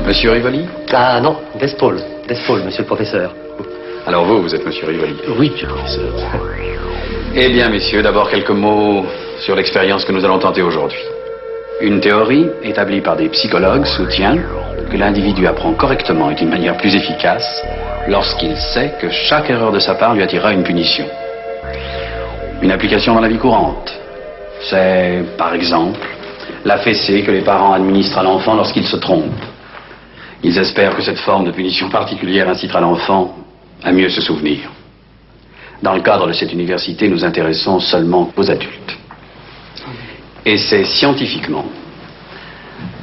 Monsieur Rivoli? Ah non, Despaul, monsieur le professeur. Alors vous êtes monsieur Rivoli? Oui, monsieur le professeur. Eh bien, messieurs, d'abord quelques mots sur l'expérience que nous allons tenter aujourd'hui. Une théorie établie par des psychologues soutient que l'individu apprend correctement et d'une manière plus efficace lorsqu'il sait que chaque erreur de sa part lui attirera une punition. Une application dans la vie courante, c'est, par exemple, la fessée que les parents administrent à l'enfant lorsqu'il se trompe. Ils espèrent que cette forme de punition particulière incitera l'enfant à mieux se souvenir. Dans le cadre de cette université, nous intéressons seulement aux adultes. Et c'est scientifiquement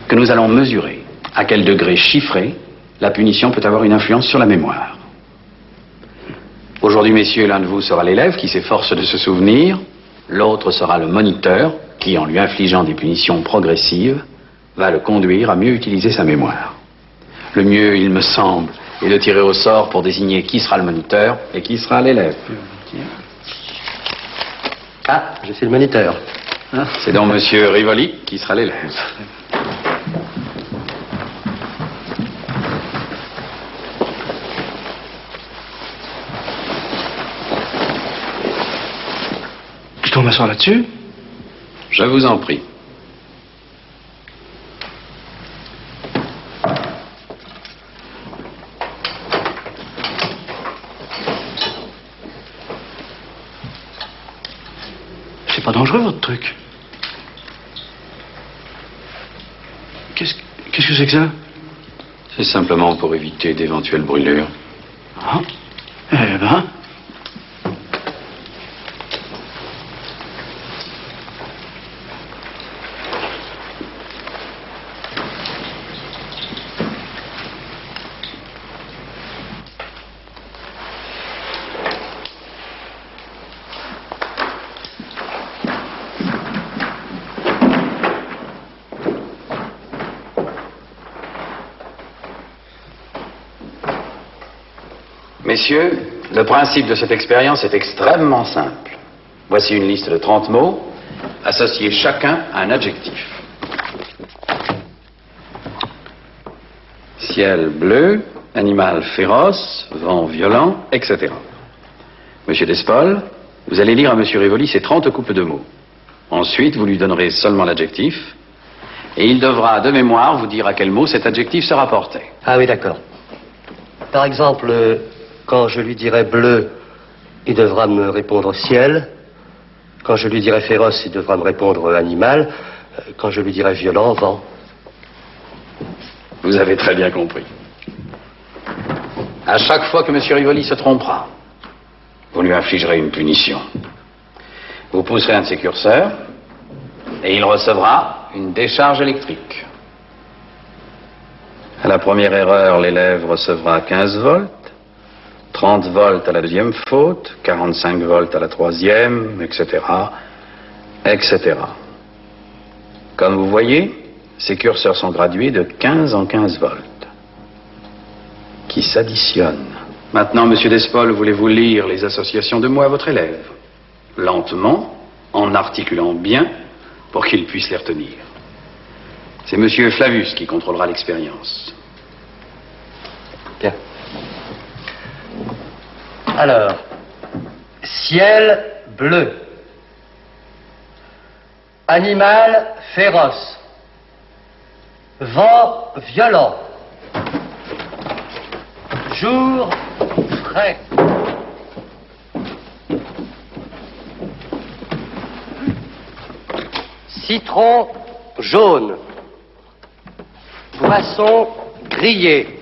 que nous allons mesurer à quel degré chiffré la punition peut avoir une influence sur la mémoire. Aujourd'hui, messieurs, l'un de vous sera l'élève qui s'efforce de se souvenir, l'autre sera le moniteur qui, en lui infligeant des punitions progressives, va le conduire à mieux utiliser sa mémoire. Le mieux, il me semble, est de tirer au sort pour désigner qui sera le moniteur et qui sera l'élève. Ah, je suis le moniteur. Hein? C'est donc monsieur Rivoli qui sera l'élève. Je dois m'asseoir là-dessus? Je vous en prie. C'est pas dangereux, votre truc. Qu'est-ce que c'est que ça? C'est simplement pour éviter d'éventuelles brûlures. Ah. Eh ben... Messieurs, le principe de cette expérience est extrêmement simple. Voici une liste de 30 mots, associés chacun à un adjectif. Ciel bleu, animal féroce, vent violent, etc. Monsieur Despaul, vous allez lire à monsieur Rivoli ces 30 couples de mots. Ensuite, vous lui donnerez seulement l'adjectif, et il devra, de mémoire, vous dire à quel mot cet adjectif se rapportait. Ah oui, d'accord. Par exemple, quand je lui dirai bleu, il devra me répondre ciel. Quand je lui dirai féroce, il devra me répondre animal. Quand je lui dirai violent, vent. Vous avez très bien compris. À chaque fois que M. Rivoli se trompera, vous lui infligerez une punition. Vous pousserez un de ses curseurs et il recevra une décharge électrique. À la première erreur, l'élève recevra 15 volts, 30 volts à la deuxième faute, 45 volts à la troisième, etc., etc. Comme vous voyez, ces curseurs sont gradués de 15 en 15 volts, qui s'additionnent. Maintenant, monsieur Despaul, voulez-vous lire les associations de mots à votre élève? Lentement, en articulant bien, pour qu'il puisse les retenir. C'est monsieur Flavius qui contrôlera l'expérience. Bien. Alors, ciel bleu. Animal féroce. Vent violent. Jour frais. Citron jaune. Poisson grillé.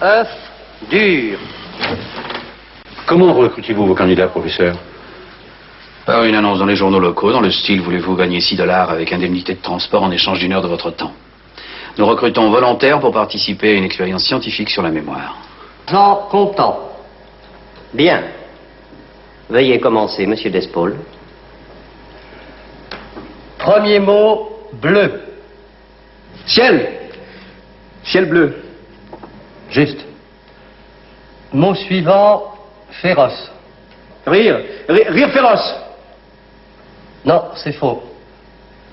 œuf dur. Comment recrutez-vous vos candidats, professeur? Par une annonce dans les journaux locaux, dans le style « Voulez-vous gagner 6 $ avec indemnité de transport en échange d'1 heure de votre temps ?» Nous recrutons volontaires pour participer à une expérience scientifique sur la mémoire. Jean Content. Bien. Veuillez commencer, monsieur Despaul. Premier mot, bleu. Ciel. Ciel bleu. Juste. Mot suivant, Féroce. Rire féroce. Non, c'est faux.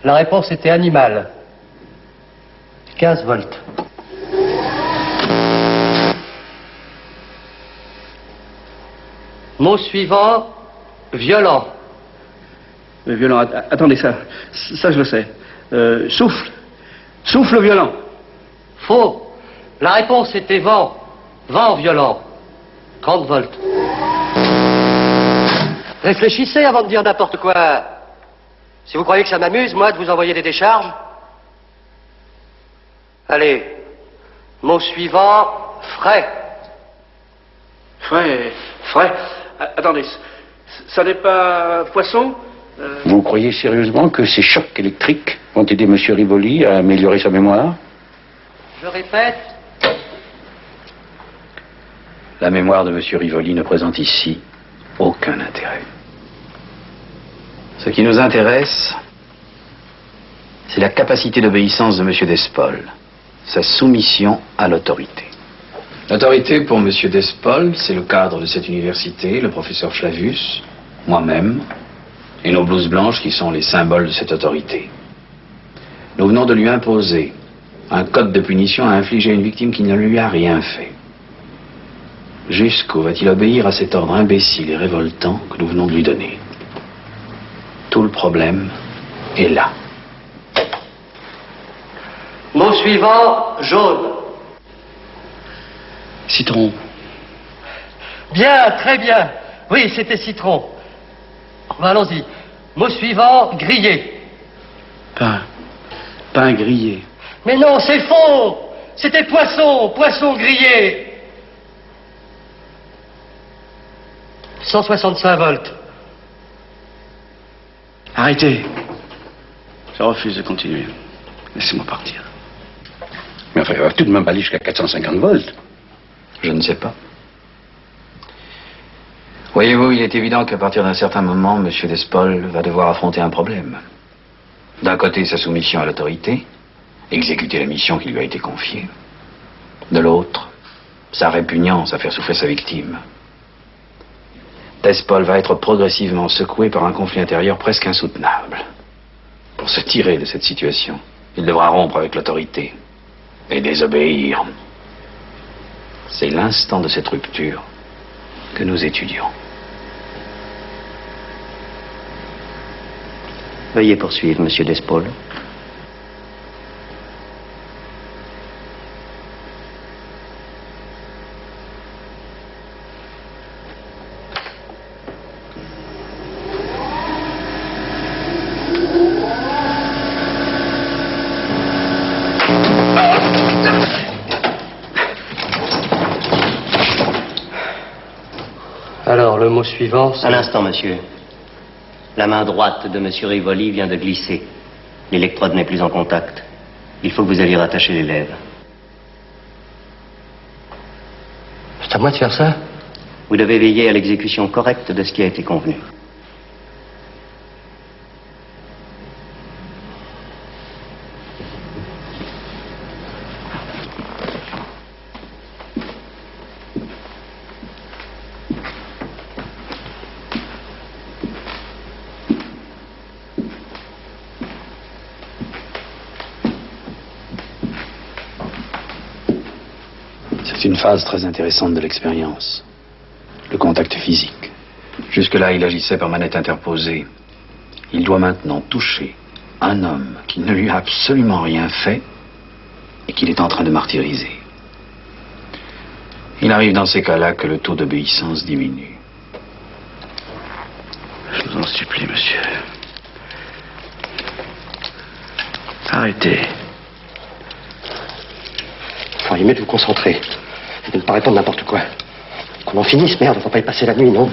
La réponse était animal. 15 volts. Mot suivant, violent. Violent, attendez, ça je le sais. Souffle. Souffle violent. Faux. La réponse était vent. Vent violent. 30 volts. Réfléchissez avant de dire n'importe quoi. Si vous croyez que ça m'amuse, moi, de vous envoyer des décharges. Allez. Mot suivant, frais. Frais. Attendez, ça n'est pas poisson? Vous croyez sérieusement que ces chocs électriques vont aider M. Rivoli à améliorer sa mémoire? Je répète. La mémoire de M. Rivoli ne présente ici aucun intérêt. Ce qui nous intéresse, c'est la capacité d'obéissance de M. Despol, sa soumission à l'autorité. L'autorité pour M. Despol, c'est le cadre de cette université, le professeur Flavius, moi-même, et nos blouses blanches qui sont les symboles de cette autorité. Nous venons de lui imposer un code de punition à infliger à une victime qui ne lui a rien fait. Jusqu'où va-t-il obéir à cet ordre imbécile et révoltant que nous venons de lui donner? Tout le problème est là. Mot suivant, jaune. Citron. Bien, très bien. Oui, c'était citron. Allons-y. Mot suivant, grillé. Pain grillé. Mais non, c'est faux. C'était poisson, poisson grillé. 165 volts. Arrêtez. Je refuse de continuer. Laissez-moi partir. Mais enfin, il va tout de même pas aller jusqu'à 450 volts. Je ne sais pas. Voyez-vous, il est évident qu'à partir d'un certain moment, M. Despol va devoir affronter un problème. D'un côté, sa soumission à l'autorité, exécuter la mission qui lui a été confiée. De l'autre, sa répugnance à faire souffrir sa victime. Despol va être progressivement secoué par un conflit intérieur presque insoutenable. Pour se tirer de cette situation, il devra rompre avec l'autorité et désobéir. C'est l'instant de cette rupture que nous étudions. Veuillez poursuivre, Monsieur Despol. Alors, le mot suivant, c'est... Un instant, monsieur. La main droite de monsieur Rivoli vient de glisser. L'électrode n'est plus en contact. Il faut que vous alliez rattacher les lèvres. C'est à moi de faire ça? Vous devez veiller à l'exécution correcte de ce qui a été convenu. C'est une phase très intéressante de l'expérience. Le contact physique. Jusque-là, il agissait par manette interposée. Il doit maintenant toucher un homme qui ne lui a absolument rien fait et qu'il est en train de martyriser. Il arrive dans ces cas-là que le taux d'obéissance diminue. Je vous en supplie, monsieur. Arrêtez. Il faudrait mieux de vous concentrer et de ne pas répondre n'importe quoi. Qu'on en finisse, merde, on va pas y passer la nuit, non?